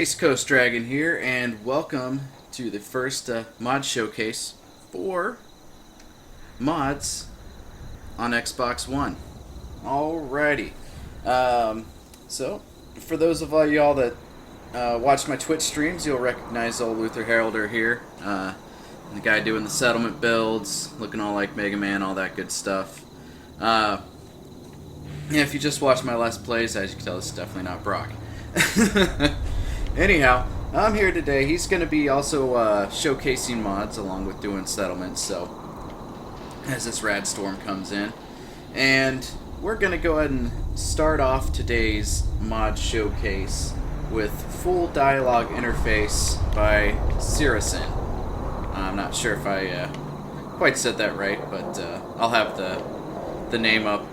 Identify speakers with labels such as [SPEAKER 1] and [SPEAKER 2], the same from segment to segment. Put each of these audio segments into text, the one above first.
[SPEAKER 1] SpaceCoastDragon here, and welcome to the first mod showcase for mods on Xbox One. Alrighty. So, for those of y'all that watch my Twitch streams, you'll recognize old Luther Heralder here. The guy doing the settlement builds, looking all like Mega Man, all that good stuff. Yeah, if you just watch my Let's Plays, as you can tell, this is definitely not Brock. Anyhow, I'm here today. He's going to be also showcasing mods along with doing settlements, so as this rad storm comes in. And we're going to go ahead and start off today's mod showcase with full dialogue interface by Cirosan. I'm not sure if I quite said that right, but I'll have the name up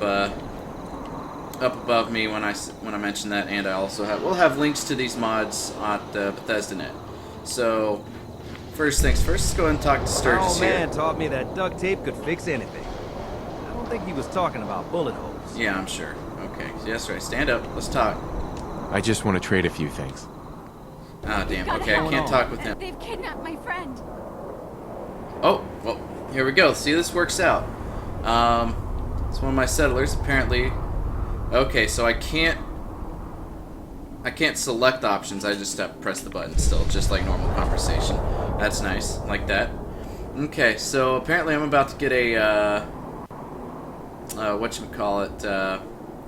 [SPEAKER 1] above me when I mention that, and we'll have links to these mods at BethesdaNet. So first things first, let's go ahead and talk to Sturgis
[SPEAKER 2] here.
[SPEAKER 1] Oh
[SPEAKER 2] man taught me that duct tape could fix anything. I don't think he was talking about bullet holes.
[SPEAKER 1] Yeah, I'm sure. Okay, yes, right. Stand up. Let's talk.
[SPEAKER 3] I just want to trade a few things.
[SPEAKER 1] Ah, damn. Okay, I can't talk with him.
[SPEAKER 4] They've kidnapped my friend.
[SPEAKER 1] Oh, well, here we go. See, this works out. It's one of my settlers, apparently. Okay, so I can't select options. I just have to press the button still, just like normal conversation. That's nice, like that. Okay, so apparently I'm about to get a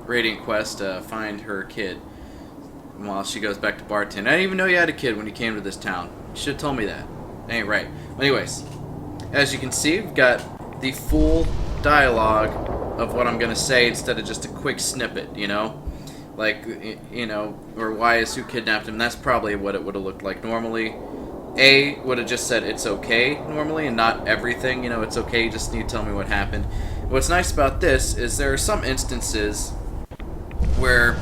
[SPEAKER 1] Radiant quest to find her kid while she goes back to bartend. I didn't even know you had a kid when you came to this town. You should have told me that. Ain't right. Anyways, as you can see, we've got the full dialogue of what I'm gonna say instead of just a quick snippet, you know, like, you know, or why is who kidnapped him. That's probably what it would have looked like normally. A would have just said it's okay normally, and not everything. You know, it's okay. You just need to tell me what happened. What's nice about this is there are some instances where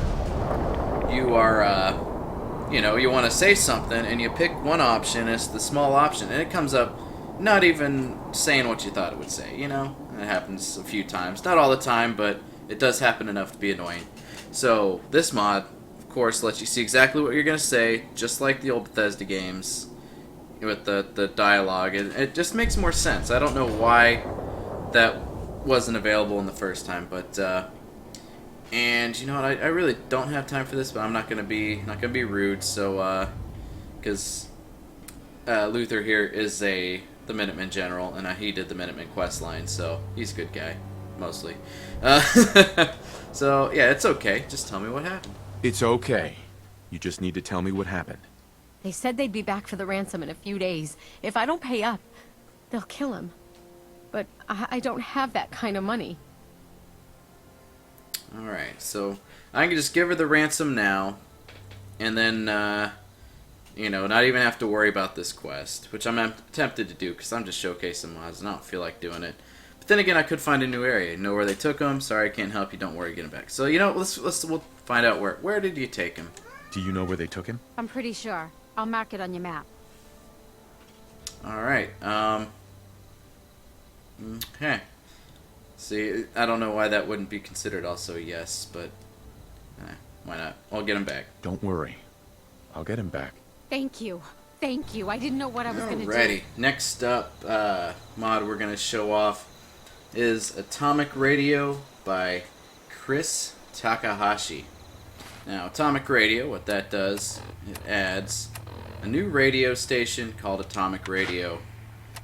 [SPEAKER 1] you are, you know, you want to say something and you pick one option. It's the small option, and it comes up not even saying what you thought it would say. You know. It happens a few times. Not all the time, but it does happen enough to be annoying. So this mod, of course, lets you see exactly what you're going to say, just like the old Bethesda games with the dialogue. It just makes more sense. I don't know why that wasn't available in the first time, but and you know what? I really don't have time for this, but I'm not going to be rude. So because Luther here is the Minuteman General, and he did the Minuteman quest line, so he's a good guy, mostly. So, yeah, it's okay. Just tell me what happened.
[SPEAKER 3] It's okay. You just need to tell me what happened.
[SPEAKER 4] They said they'd be back for the ransom in a few days. If I don't pay up, they'll kill him. But I don't have that kind of money.
[SPEAKER 1] Alright, so I can just give her the ransom now, and then, you know, not even have to worry about this quest, which I'm tempted to do because I'm just showcasing mods and I don't feel like doing it. But then again, I could find a new area. Know where they took them. Sorry, I can't help you. Don't worry, get him back. So you know, we'll find out where did you take him.
[SPEAKER 3] Do you know where they took him?
[SPEAKER 4] I'm pretty sure. I'll mark it on your map.
[SPEAKER 1] All right. Okay. See, I don't know why that wouldn't be considered also a yes, but why not? I'll get him back.
[SPEAKER 3] Don't worry, I'll get him back.
[SPEAKER 4] Thank you. Thank you. I didn't know what I was going to do.
[SPEAKER 1] Alrighty. Next up, mod we're going to show off is Atomic Radio by Chris Takahashi. Now, Atomic Radio, what that does, it adds a new radio station called Atomic Radio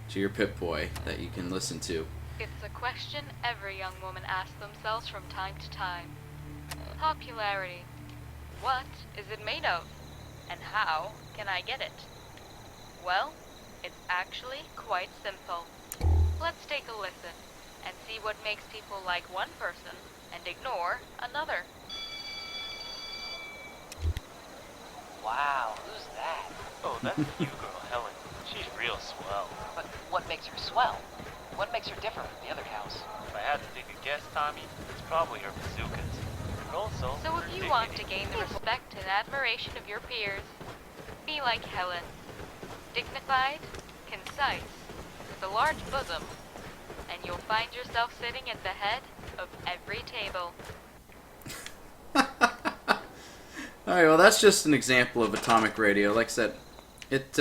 [SPEAKER 1] to your Pip-Boy that you can listen to.
[SPEAKER 5] It's a question every young woman asks themselves from time to time. Popularity. What is it made of? And how can I get it? Well, it's actually quite simple. Let's take a listen and see what makes people like one person and ignore another.
[SPEAKER 6] Wow, who's that?
[SPEAKER 7] Oh, that's the new girl, Helen. She's real swell.
[SPEAKER 6] But what makes her swell? What makes her different from the other cows?
[SPEAKER 7] If I had to take a guess, Tommy, it's probably her bazookas. Also,
[SPEAKER 5] so if you want to gain the respect and admiration of your peers, be like Helen. Dignified, concise, with a large bosom, and you'll find yourself sitting at the head of every table.
[SPEAKER 1] Alright, well that's just an example of atomic radio. Like I said, it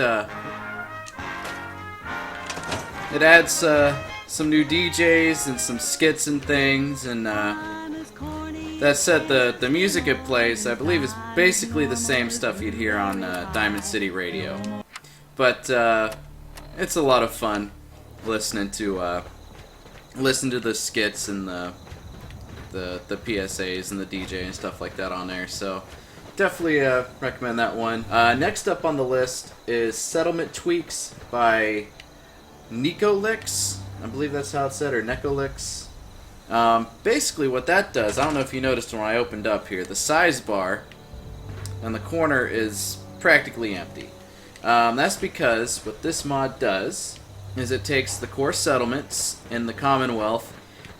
[SPEAKER 1] adds some new DJs and some skits and things, and that said, the music it plays, I believe, is basically the same stuff you'd hear on Diamond City Radio. But it's a lot of fun listening to the skits and the PSAs and the DJ and stuff like that on there. So definitely recommend that one. Next up on the list is Settlement Tweaks by nekolix. I believe that's how it's said, or nekolix. Basically what that does, I don't know if you noticed when I opened up here, the size bar on the corner is practically empty. That's because what this mod does is it takes the core settlements in the Commonwealth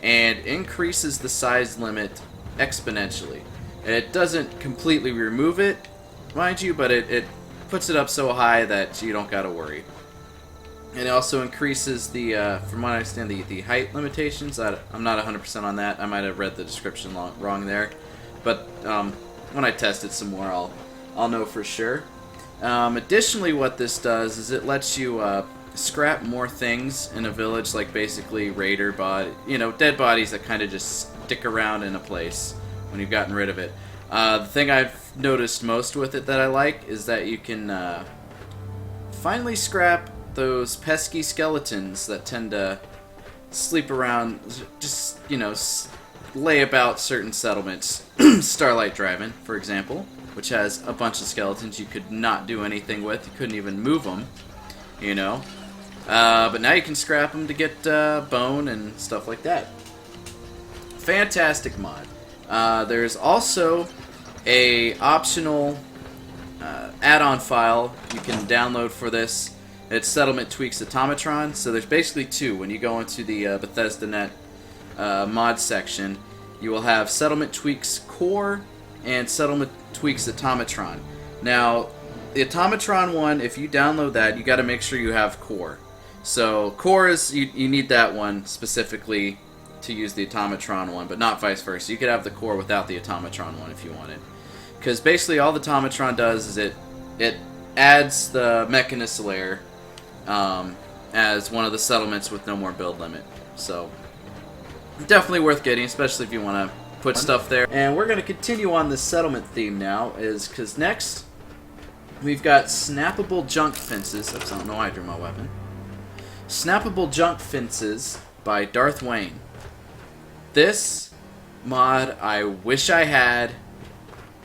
[SPEAKER 1] and increases the size limit exponentially. It doesn't completely remove it, mind you, but it puts it up so high that you don't gotta worry. And it also increases the, from what I understand, the height limitations. I'm not 100% on that. I might have read the description wrong there. But when I test it some more, I'll know for sure. Additionally, what this does is it lets you scrap more things in a village, like basically raider body, dead bodies that kind of just stick around in a place when you've gotten rid of it. The thing I've noticed most with it that I like is that you can finally scrap those pesky skeletons that tend to sleep around, just, lay about certain settlements. Starlight Driving, for example, which has a bunch of skeletons you could not do anything with. You couldn't even move them, But now you can scrap them to get bone and stuff like that. Fantastic mod. There's also a optional add-on file you can download for this. It's Settlement Tweaks Automatron. So there's basically two. When you go into the Bethesda.net mod section, you will have Settlement Tweaks Core and Settlement Tweaks Automatron. Now, the Automatron one, if you download that, you got to make sure you have Core. So Core is, you need that one specifically to use the Automatron one, but not vice versa. You could have the Core without the Automatron one if you wanted. Because basically all the Automatron does is it adds the Mechanist layer as one of the settlements with no more build limit. So definitely worth getting, especially if you want to put stuff there. And we're going to continue on this settlement theme now, because next we've got Snappable Junk Fences. Oops, I don't know why I drew my weapon. Snappable Junk Fences by DarthWayne. This mod I wish I had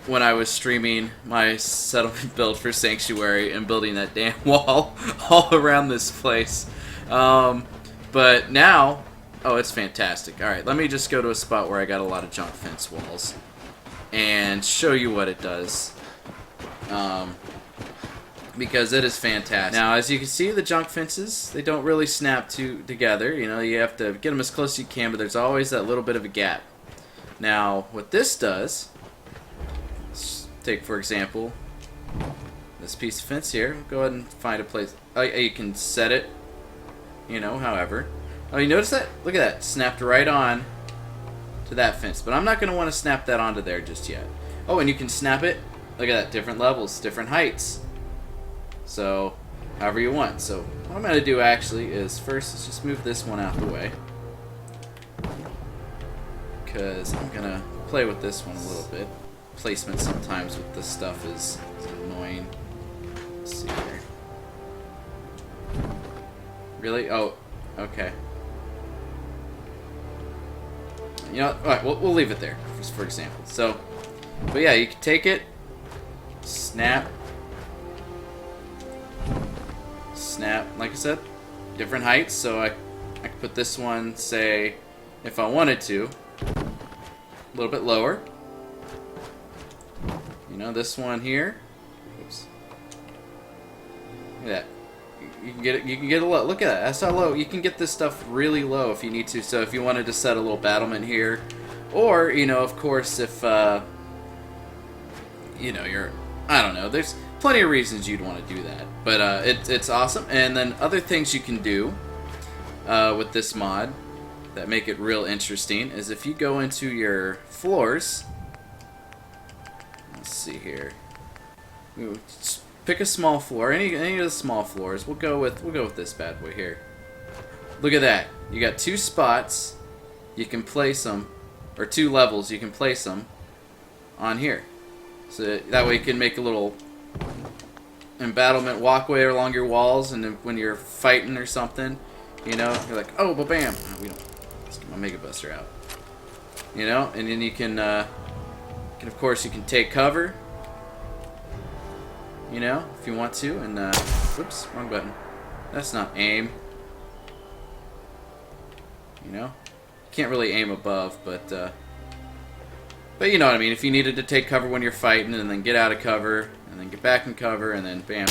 [SPEAKER 1] when I was streaming my settlement build for Sanctuary and building that damn wall all around this place. But now, oh, it's fantastic. Alright, let me just go to a spot where I got a lot of junk fence walls and show you what it does. Because it is fantastic. Now, as you can see, the junk fences, they don't really snap together. You have to get them as close as you can, but there's always that little bit of a gap. Now, what this does, let's take, for example, this piece of fence here. Go ahead and find a place. Oh, you can set it, however. Oh, you notice that? Look at that. Snapped right on to that fence. But I'm not going to want to snap that onto there just yet. Oh, and you can snap it. Look at that. Different levels, different heights. So, however you want. So, what I'm going to do actually is first, let's just move this one out the way. Because I'm going to play with this one a little bit. Placement sometimes with this stuff is annoying. Let's see here. Really? Oh, okay. Alright, we'll leave it there, just for example. So, but yeah, you can take it, snap, like I said, different heights. So I could put this one, say, if I wanted to, a little bit lower. This one here. Oops. Look at that. You can get it. You can get a low. Look at that. That's how low. You can get this stuff really low if you need to. So if you wanted to set a little battlement here, or of course, if you're, I don't know. There's plenty of reasons you'd want to do that. But it's awesome. And then other things you can do with this mod that make it real interesting is if you go into your floors. Let's Let's see here. Ooh, just pick a small floor. Any of the small floors. We'll go with this bad boy here. Look at that. You got 2 spots. You can place them, or 2 levels. You can place them on here. So that way you can make a little embattlement walkway along your walls, and then when you're fighting or something, you know, you're like, oh, but bam. Oh, we don't. Let's get my Mega Buster out. You know, and then you can of course, you can take cover. You know, if you want to, and whoops, wrong button. That's not aim. You know, can't really aim above, but you know what I mean. If you needed to take cover when you're fighting, and then get out of cover, and then get back in cover, and then bam.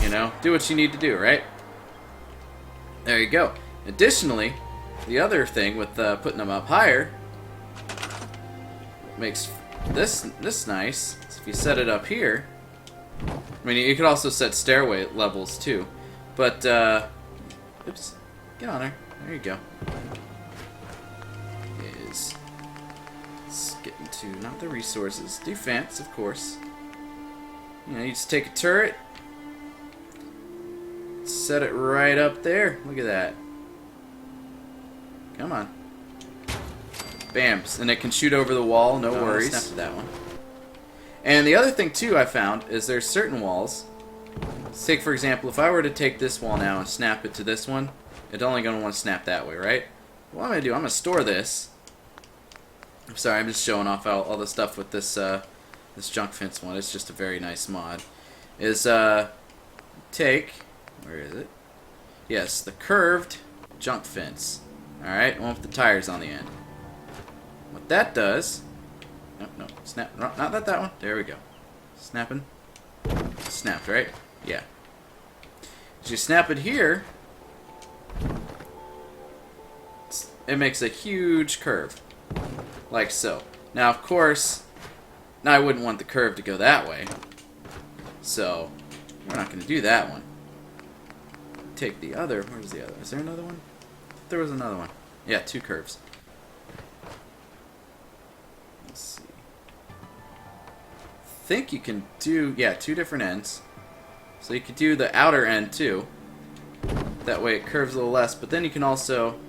[SPEAKER 1] You know, do what you need to do, right? There you go. Additionally, the other thing with putting them up higher makes this nice. So if you set it up here, I mean, you could also set stairway levels too, but oops, get on there. There you go. Let's get into not the resources, defense, of course. You know, you just take a turret, set it right up there. Look at that. Come on. Bam, and it can shoot over the wall, no worries. Snap to that one. And the other thing too I found is there's certain walls. Let's take for example, if I were to take this wall now and snap it to this one, it's only going to want to snap that way, right? What I'm going to do, I'm going to store this. I'm sorry, I'm just showing off all the stuff with this this junk fence one. It's just a very nice mod. Is take, where is it? Yes, the curved junk fence. Alright, one with the tires on the end. What that does, no, snap, not that one, there we go. Snapping, snapped, right? Yeah. As you snap it here, it makes a huge curve, like so. Now, of course, I wouldn't want the curve to go that way, so we're not going to do that one. Take the other, where's the other? Is there another one? I thought there was another one. Yeah, 2 curves. Let's see. I think you can do, yeah, 2 different ends. So you could do the outer end too. That way it curves a little less, but then you can also,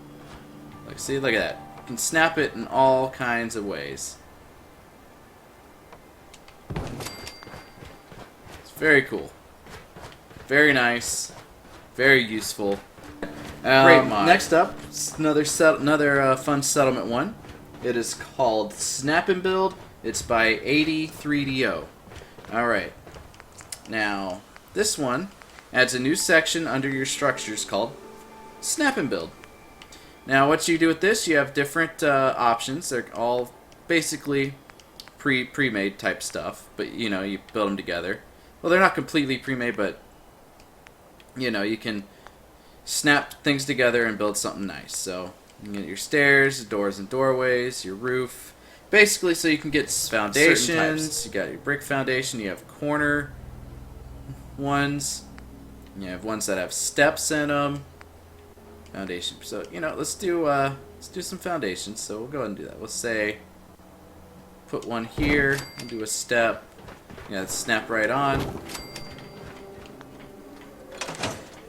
[SPEAKER 1] like, see, look at that. You can snap it in all kinds of ways. It's very cool. Very nice. Very useful. Great mod. Next up, another fun settlement one. It is called Snappable. It's by 83DO. Alright. Now, this one adds a new section under your structures called Snappable. Now, what you do with this, you have different options. They're all basically pre-made type stuff, but you know, you build them together. Well, they're not completely pre-made, but you know, you can snap things together and build something nice. So you can get your stairs, doors and doorways, your roof, basically so you can get foundations. You got your brick foundation, you have corner ones, you have ones that have steps in them. Foundation. So, you know, let's do some foundations. So we'll go ahead and do that. We'll say put one here and do a step. Yeah, snap right on.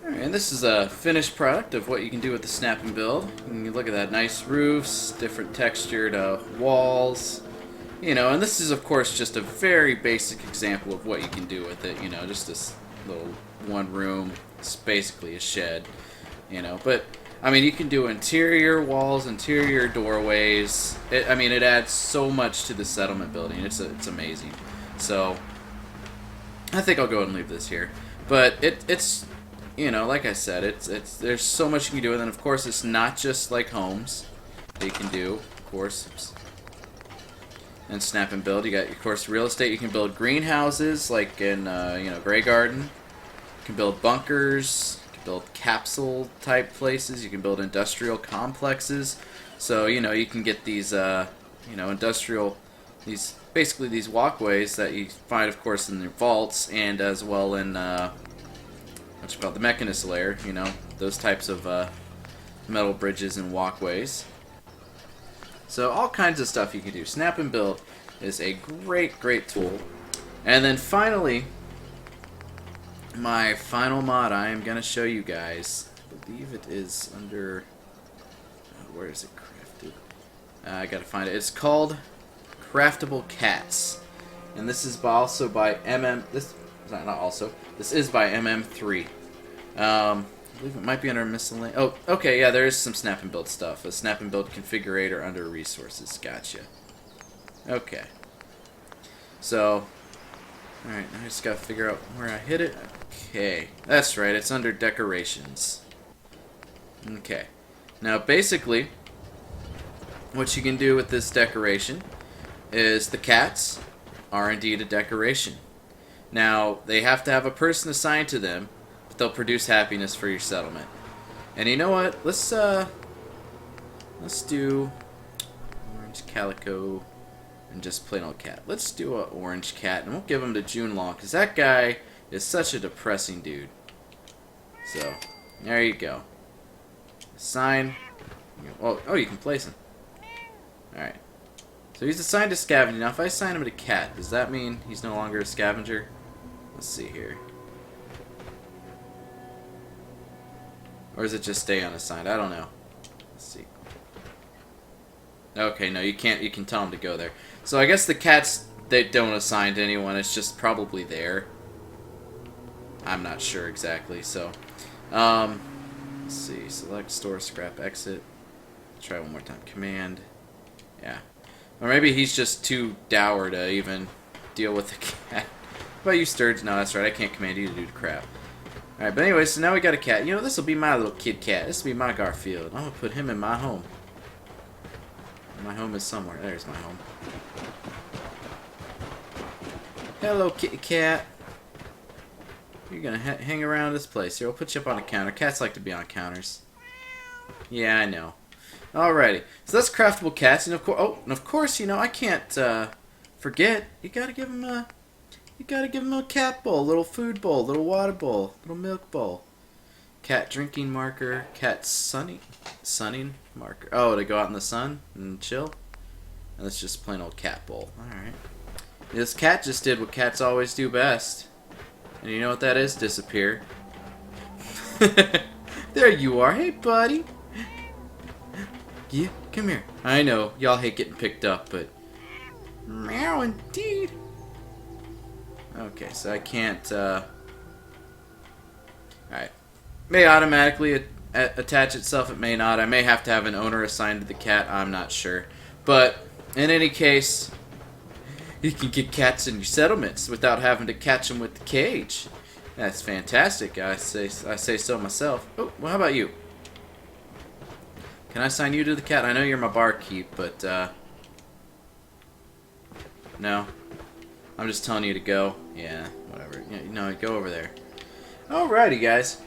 [SPEAKER 1] Alright, and this is a finished product of what you can do with the snap and build. And you look at that, nice roofs, different textured walls. You know, and this is of course just a very basic example of what you can do with it. You know, just this little one room. It's basically a shed. You know, but I mean, you can do interior walls, interior doorways. I mean, it adds so much to the settlement building. It's amazing. So I think I'll go ahead and leave this here. But it's you know, like I said, it's there's so much you can do, and then of course it's not just like homes that you can do, of course. Oops. And snap and build. You got, of course, real estate. You can build greenhouses like in you know, Grey Garden. You can build bunkers. Build capsule type places. You can build industrial complexes. So, you know, you can get these you know, industrial, basically these walkways that you find of course in the vaults, and as well in what's called the Mechanist layer, you know, those types of metal bridges and walkways. So all kinds of stuff you can do. Snap and build is a great, great tool. And then finally, my final mod I am going to show you guys. I believe it is under... where is it crafted? I got to find it. It's called Craftable Cats. And this is also by This is by MM3. I believe it might be under miscellaneous. Oh, okay, yeah, there is some snap and build stuff. A snap and build configurator under resources. Gotcha. Okay. So, alright, I just gotta figure out where I hit it. Okay. That's right, it's under decorations. Okay. Now, basically, what you can do with this decoration is the cats are indeed a decoration. Now, they have to have a person assigned to them, but they'll produce happiness for your settlement. And you know what? Let's do orange calico and just plain old cat. Let's do an orange cat, and we'll give him to June Long, because that guy is such a depressing dude. So, there you go. Assign. Oh, you can place him. Alright. So he's assigned to scavenger. Now, if I assign him to cat, does that mean he's no longer a scavenger? Let's see here. Or does it just stay unassigned? I don't know. Let's see. Okay, no, you can't. You can tell him to go there. So I guess the cats, they don't assign to anyone. It's just probably there. I'm not sure exactly. So, let's see. Select, store, scrap, exit. Try one more time. Command. Yeah. Or maybe he's just too dour to even deal with the cat. How about you, Sturge? No, that's right. I can't command you to do the crap. Alright, but anyway, so now we got a cat. You know, this will be my little kid cat. This will be my Garfield. I'm going to put him in my home. My home is somewhere. There's my home. Hello, kitty cat. You're going to hang around this place. Here, we'll put you up on a counter. Cats like to be on counters. Yeah, I know. Alrighty. So that's Craftable Cats. And of course, you know, I can't forget. You got to give him a... You gotta give him a cat bowl, little food bowl, little water bowl, little milk bowl. Cat drinking marker, cat sunning marker. Oh, to go out in the sun and chill? And that's just plain old cat bowl. Alright. This cat just did what cats always do best. And you know what that is? Disappear. There you are. Hey, buddy. Yeah, come here. I know, y'all hate getting picked up, but... Meow indeed. Okay, so I can't, Alright. May automatically attach itself, it may not. I may have to have an owner assigned to the cat, I'm not sure. But, in any case, you can get cats in your settlements without having to catch them with the cage. That's fantastic, I say so myself. Oh, well, how about you? Can I assign you to the cat? I know you're my barkeep, but, no. I'm just telling you to go. Yeah, whatever. Yeah, no, go over there. Alrighty, guys.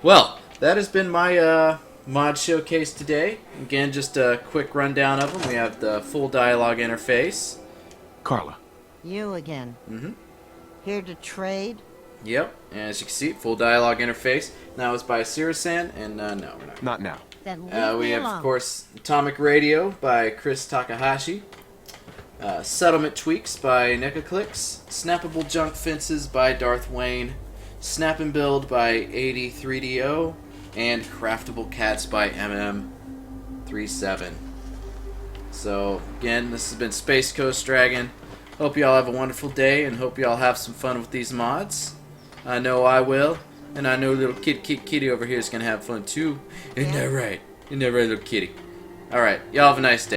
[SPEAKER 1] Well, that has been my mod showcase today. Again, just a quick rundown of them. We have the full dialogue interface.
[SPEAKER 3] Carla.
[SPEAKER 8] You again.
[SPEAKER 1] Mm-hmm.
[SPEAKER 8] Here to trade?
[SPEAKER 1] Yep. And as you can see, full dialogue interface. That was by Cirosan, and no, we're not.
[SPEAKER 3] Not now.
[SPEAKER 8] Then leave
[SPEAKER 1] We
[SPEAKER 8] me
[SPEAKER 1] have,
[SPEAKER 8] alone.
[SPEAKER 1] of course, Atomic Radio by Chris Takahashi. Settlement Tweaks by nekolix. Snappable Junk Fences by DarthWayne. Snap and Build by 83DO. And Craftable Cats by MM37. So, again, this has been SpaceCoastDragon. Hope y'all have a wonderful day, and hope y'all have some fun with these mods. I know I will, and I know little kitty over here is going to have fun too. Isn't that right? Isn't that right, little kitty? Alright, y'all have a nice day.